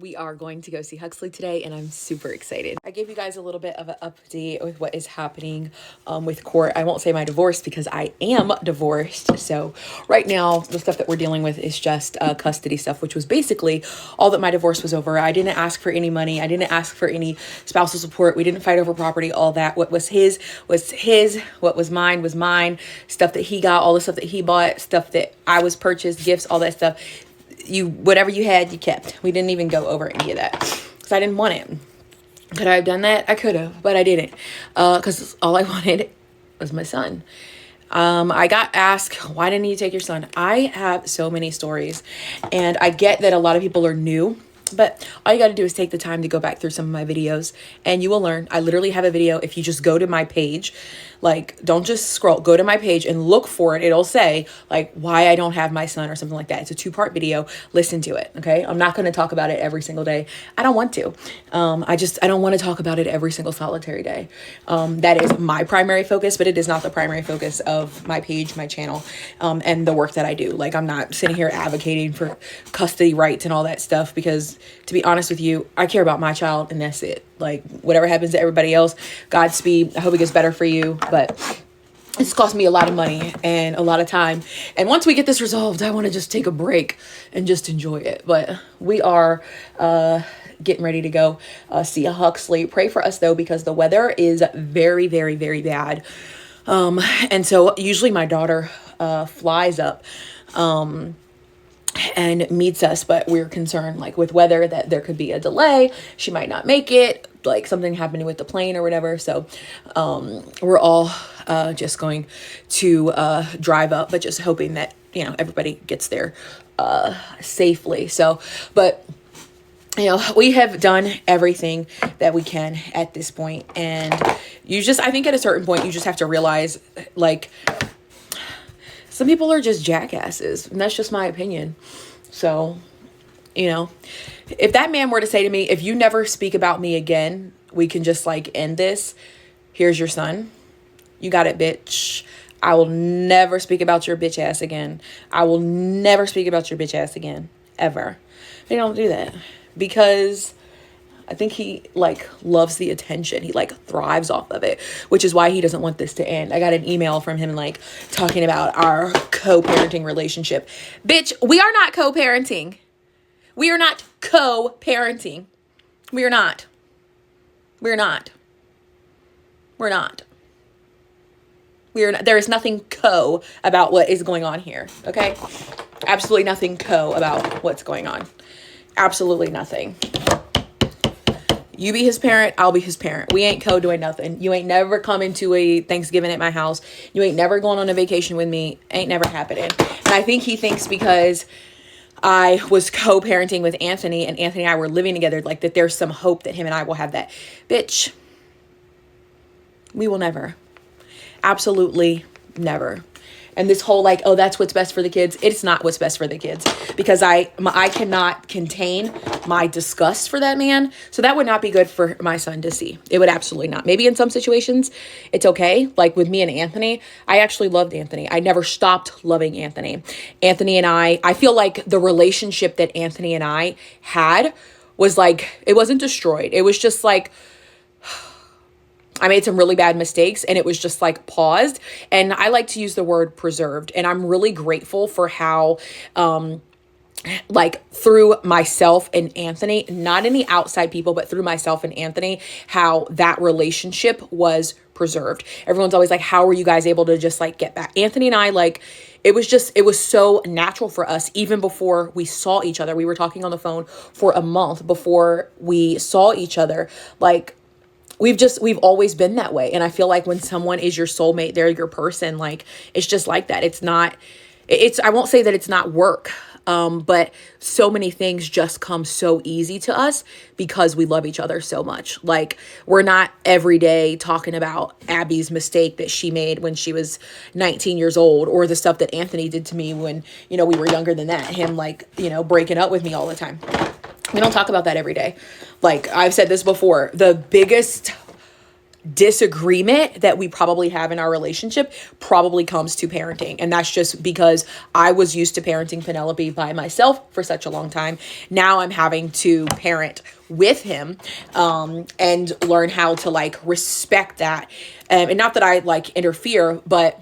We are going to go see Huxley today, and I'm super excited. I gave you guys a little bit of an update with what is happening with court. I won't say my divorce because I am divorced. So right now, the stuff that we're dealing with is just custody stuff, which was basically all that my divorce was over. I didn't ask for any money. I didn't ask for any spousal support. We didn't fight over property, all that. What was his was his. What was mine was mine. Stuff that he got, all the stuff that he bought, stuff that I was purchased, gifts, all that stuff. Whatever you had, you kept. We didn't even go over any of that because I didn't want it. Could I have done that? I could have, but I didn't, because all I wanted was my son. I got asked, why didn't you take your son? I have so many stories, and I get that a lot of people are new, but all you got to do is take the time to go back through some of my videos and you will learn. I literally have a video. If you just go to my page, like, don't just scroll, go to my page and look for it. It'll say like why I don't have my son or something like that. It's a 2-part video. Listen to it. Okay. I'm not going to talk about it every single day. I don't want to. I don't want to talk about it every single solitary day. That is my primary focus, but it is not the primary focus of my page, my channel, and the work that I do. Like, I'm not sitting here advocating for custody rights and all that stuff because, to be honest with you, I care about my child and that's it. Like, whatever happens to everybody else, Godspeed. I hope it gets better for you. But it's cost me a lot of money and a lot of time. And once we get this resolved, I want to just take a break and just enjoy it. But we are getting ready to go see a Huxley. Pray for us, though, because the weather is very, very, very bad. And so usually my daughter flies up and meets us, but we're concerned, like, with weather, that there could be a delay. She might not make it, like something happening with the plane or whatever. So we're all just going to drive up, but just hoping that, you know, everybody gets there safely. So, but you know, we have done everything that we can at this point. And I think at a certain point, you just have to realize, like, some people are just jackasses, and that's just my opinion. So, you know, if that man were to say to me, if you never speak about me again, we can just, like, end this. Here's your son. You got it, bitch. I will never speak about your bitch ass again. I will never speak about your bitch ass again, ever. They don't do that because I think he, like, loves the attention. He, like, thrives off of it, which is why he doesn't want this to end. I got an email from him, like, talking about our co-parenting relationship. Bitch, we are not co-parenting. We are not co-parenting. We are not. We're not. We're not. We're not. There is nothing co about what is going on here, okay? Absolutely nothing co about what's going on. Absolutely nothing. You be his parent, I'll be his parent. We ain't doing nothing. You ain't never coming to a Thanksgiving at my house. You ain't never going on a vacation with me. Ain't never happening. And I think he thinks because I was co-parenting with Anthony and Anthony and I were living together, like, that there's some hope that him and I will have that. Bitch, we will never. Absolutely never. And this whole, like, oh, that's what's best for the kids. It's not what's best for the kids, because I cannot contain my disgust for that man. So that would not be good for my son to see. It would absolutely not. Maybe in some situations it's okay. Like with me and Anthony, I actually loved Anthony. I never stopped loving Anthony. Anthony and I feel like the relationship that Anthony and I had was, like, it wasn't destroyed. It was just like, I made some really bad mistakes and it was just, like, paused. And I like to use the word preserved. And I'm really grateful for how, like, through myself and Anthony, not any outside people, but through myself and Anthony, how that relationship was preserved. Everyone's always like, how were you guys able to just, like, get back? Anthony and I, like, it was so natural for us. Even before we saw each other, we were talking on the phone for a month before we saw each other. Like, we've always been that way. And I feel like when someone is your soulmate, they're your person, like, it's just like that. I won't say that it's not work. But so many things just come so easy to us because we love each other so much. Like, we're not every day talking about Abby's mistake that she made when she was 19 years old, or the stuff that Anthony did to me when, you know, we were younger than that. Him, like, you know, breaking up with me all the time. We don't talk about that every day. Like, I've said this before, the biggest disagreement that we probably have in our relationship probably comes to parenting. And that's just because I was used to parenting Penelope by myself for such a long time. Now I'm having to parent with him, and learn how to like respect that. And not that I like interfere, but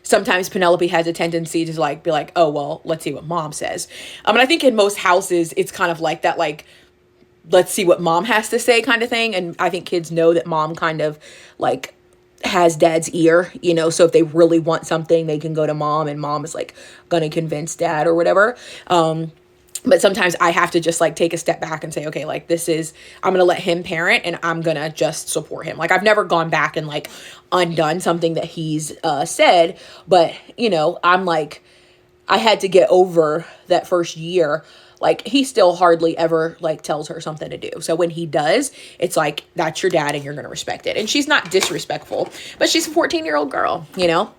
sometimes Penelope has a tendency to like be like, oh, well, let's see what mom says. And I think in most houses, it's kind of like that, like, let's see what mom has to say kind of thing. And I think kids know that mom kind of like has dad's ear, you know, so if they really want something, they can go to mom, and mom is like gonna convince dad or whatever. But sometimes I have to just like take a step back and say, okay, like I'm going to let him parent, and I'm going to just support him. Like I've never gone back and like undone something that he's said, but you know, I'm like, I had to get over that first year. Like he still hardly ever like tells her something to do. So when he does, it's like, that's your dad and you're going to respect it. And she's not disrespectful, but she's a 14-year-old girl, you know?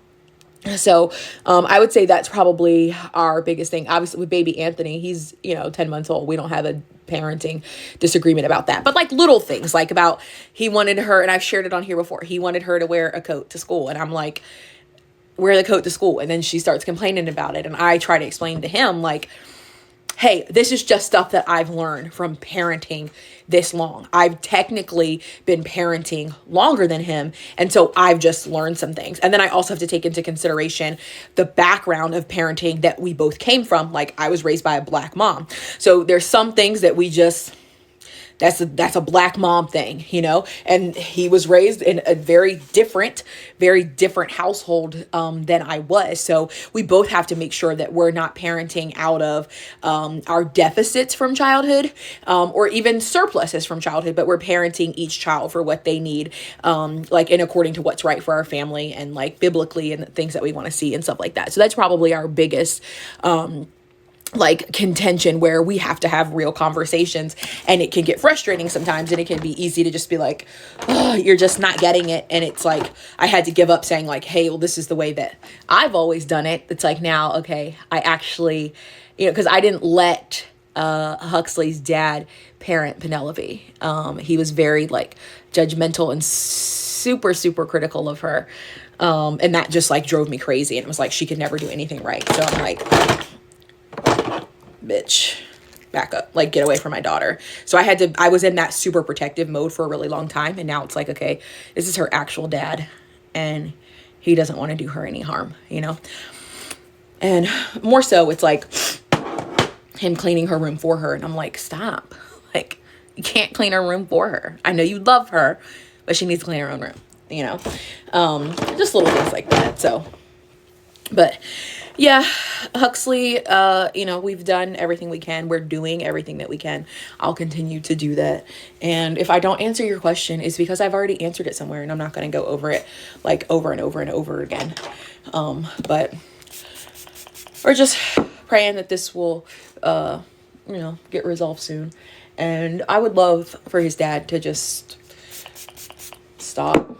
So I would say that's probably our biggest thing. Obviously with baby Anthony, he's, 10 months old. We don't have a parenting disagreement about that. But like little things, like about he wanted her, and I've shared it on here before, he wanted her to wear a coat to school. And I'm like, wear the coat to school. And then she starts complaining about it. And I try to explain to him like, hey, this is just stuff that I've learned from parenting this long. I've technically been parenting longer than him. And so I've just learned some things. And then I also have to take into consideration the background of parenting that we both came from. Like I was raised by a Black mom. So there's some things that we just, that's a Black mom thing, and he was raised in a very different household than I was. So we both have to make sure that we're not parenting out of our deficits from childhood, or even surpluses from childhood, but we're parenting each child for what they need, like and according to what's right for our family and like biblically and the things that we want to see and stuff like that. So that's probably our biggest like contention, where we have to have real conversations, and it can get frustrating sometimes, and it can be easy to just be like, oh, you're just not getting it. And it's like I had to give up saying like, hey, well, this is the way that I've always done it. It's like, now, okay, I actually, because I didn't let Huxley's dad parent Penelope. He was very like judgmental and super, super critical of her. And that just like drove me crazy. And it was like, she could never do anything right. So I'm like, bitch, back up, like get away from my daughter. So I was in that super protective mode for a really long time. And now it's like, okay, this is her actual dad, and he doesn't want to do her any harm, and more so it's like him cleaning her room for her. And I'm like, stop, like you can't clean her room for her. I know you love her, but she needs to clean her own room, just little things like that. So, but yeah, Huxley, we've done everything we can. We're doing everything that we can. I'll continue to do that. And if I don't answer your question, it's because I've already answered it somewhere, and I'm not going to go over it like over and over and over again. But we're just praying that this will, get resolved soon. And I would love for his dad to just stop.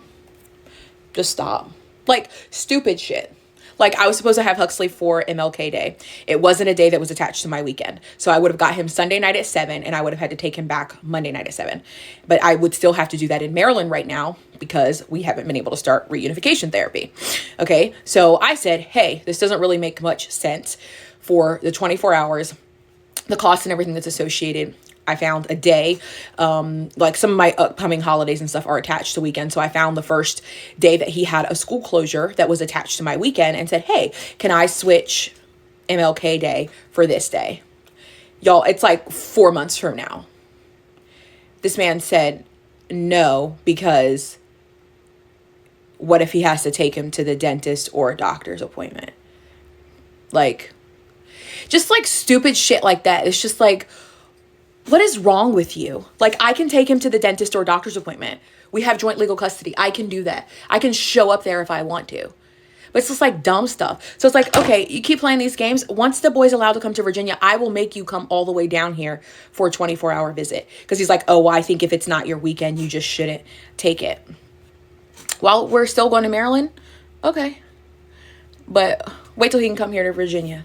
Just stop. Like stupid shit. Like I was supposed to have Huxley for MLK Day. It wasn't a day that was attached to my weekend. So I would have got him Sunday night at 7, and I would have had to take him back Monday night at 7. But I would still have to do that in Maryland right now because we haven't been able to start reunification therapy. Okay. So I said, hey, this doesn't really make much sense for the 24 hours, the cost and everything that's associated. I found a day, like some of my upcoming holidays and stuff are attached to weekends. So I found the first day that he had a school closure that was attached to my weekend and said, hey, can I switch MLK Day for this day? Y'all, it's like 4 months from now. This man said no, because what if he has to take him to the dentist or a doctor's appointment? Like, just like stupid shit like that. It's just like, what is wrong with you? Like, I can take him to the dentist or doctor's appointment. We have joint legal custody. I can do that. I can show up there if I want to. But it's just like dumb stuff. So it's like, okay, you keep playing these games. Once the boy's allowed to come to Virginia, I will make you come all the way down here for a 24-hour visit. Because he's like, oh, well, I think if it's not your weekend, you just shouldn't take it. While we're still going to Maryland? Okay. But wait till he can come here to Virginia.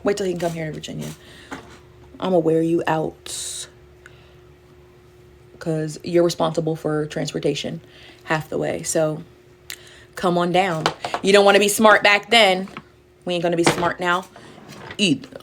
Wait till he can come here to Virginia. I'm gonna wear you out. because you're responsible for transportation half the way. So come on down. You don't want to be smart back then. We ain't going to be smart now either.